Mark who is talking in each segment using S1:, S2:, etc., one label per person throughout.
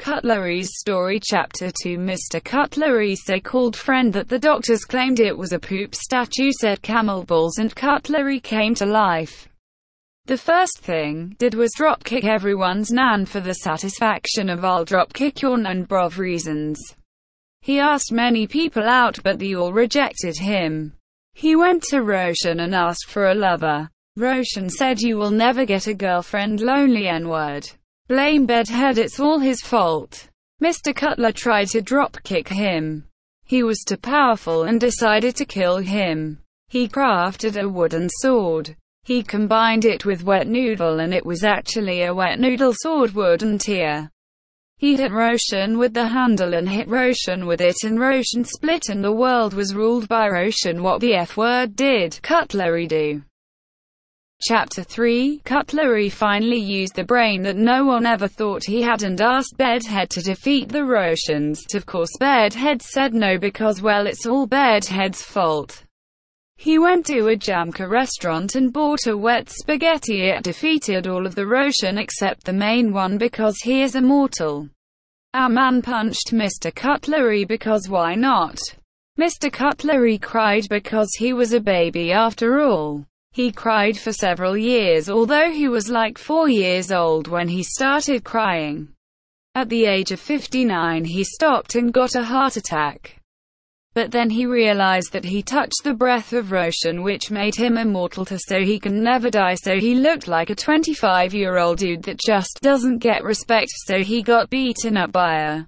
S1: Cutlery's story. Chapter 2. Mr. Cutlery's so-called friend that the doctors claimed it was a poop statue said camel balls and Cutlery came to life. The first thing did was dropkick everyone's nan for the satisfaction of I'll dropkick your nan brov reasons. He asked many people out but they all rejected him. He went to Roshan and asked for a lover. Roshan said you will never get a girlfriend, lonely n-word. Blame bedhead, it's all his fault. Mr. Cutler tried to dropkick him. He was too powerful and decided to kill him. He crafted a wooden sword. He combined it with wet noodle and it was actually a wet noodle sword, wooden tier. He hit Roshan with the handle and hit Roshan with it and Roshan split and the world was ruled by Roshan. What the F-word did Cutlery do? Chapter 3. Cutlery finally used the brain that no one ever thought he had and asked Bedhead to defeat the Roshans. Of course Bedhead said no because, well, it's all Bedhead's fault. He went to a Jamka restaurant and bought a wet spaghetti. It defeated all of the Roshan except the main one because he is immortal. Our man punched Mr. Cutlery because why not? Mr. Cutlery cried because he was a baby after all. He cried for several years, although he was like 4 years old when he started crying. At the age of 59 he stopped and got a heart attack. But then he realized that he touched the breath of Roshan, which made him immortal so he can never die, so he looked like a 25-year-old dude that just doesn't get respect, so he got beaten up by a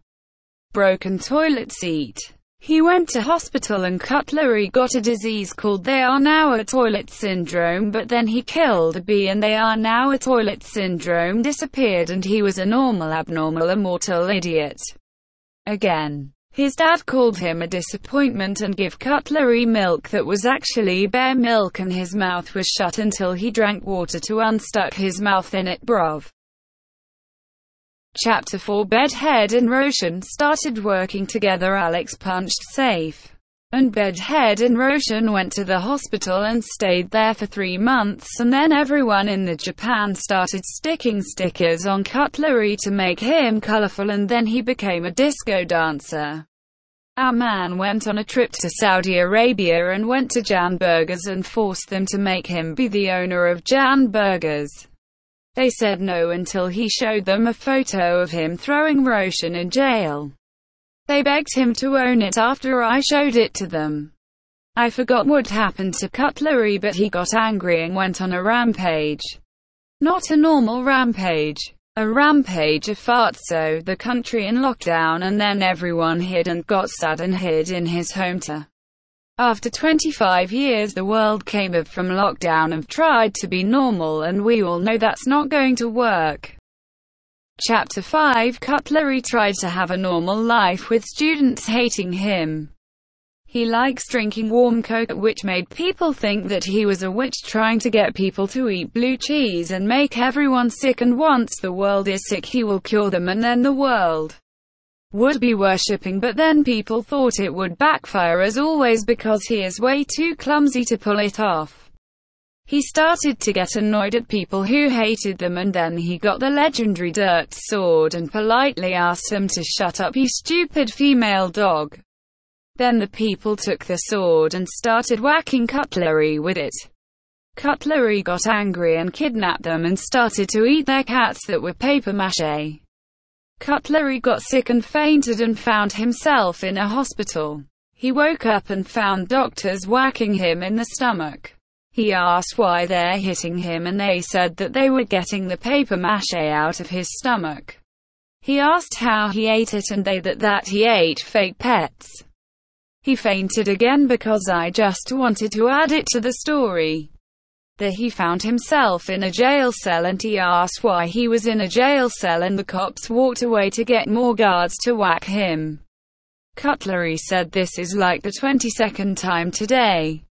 S1: broken toilet seat. He went to hospital and Cutlery got a disease called they are now a toilet syndrome, but then he killed a bee and they are now a toilet syndrome disappeared and he was a normal, abnormal, immortal idiot. Again. His dad called him a disappointment and gave Cutlery milk that was actually bear milk and his mouth was shut until he drank water to unstuck his mouth in it, brov. Chapter 4. Bedhead and Roshan started working together. Alex punched Safe. And Bedhead and Roshan went to the hospital and stayed there for 3 months and then everyone in the Japan started sticking stickers on Cutlery to make him colorful and then he became a disco dancer. Our man went on a trip to Saudi Arabia and went to Jan Burgers and forced them to make him be the owner of Jan Burgers. They said no until he showed them a photo of him throwing Roshan in jail. They begged him to own it after I showed it to them. I forgot what happened to Cutlery, but he got angry and went on a rampage. Not a normal rampage. A rampage of farts, so the country in lockdown and then everyone hid and got sad and hid in his hometown. After 25 years the world came up from lockdown and tried to be normal and we all know that's not going to work. Chapter 5. Cutlery tried to have a normal life with students hating him. He likes drinking warm coke, which made people think that he was a witch trying to get people to eat blue cheese and make everyone sick, and once the world is sick he will cure them and then the world would be worshipping, but then people thought it would backfire as always because he is way too clumsy to pull it off. He started to get annoyed at people who hated them and then he got the legendary dirt sword and politely asked them to shut up, you stupid female dog. Then the people took the sword and started whacking Cutlery with it. Cutlery got angry and kidnapped them and started to eat their cats that were paper mache. Cutlery got sick and fainted and found himself in a hospital. He woke up and found doctors whacking him in the stomach. He asked why they're hitting him and they said that they were getting the paper mache out of his stomach. He asked how he ate it and they that he ate fake pets. He fainted again because I just wanted to add it to the story. There he found himself in a jail cell and he asked why he was in a jail cell and the cops walked away to get more guards to whack him. Cutlery said this is like the 22nd time today.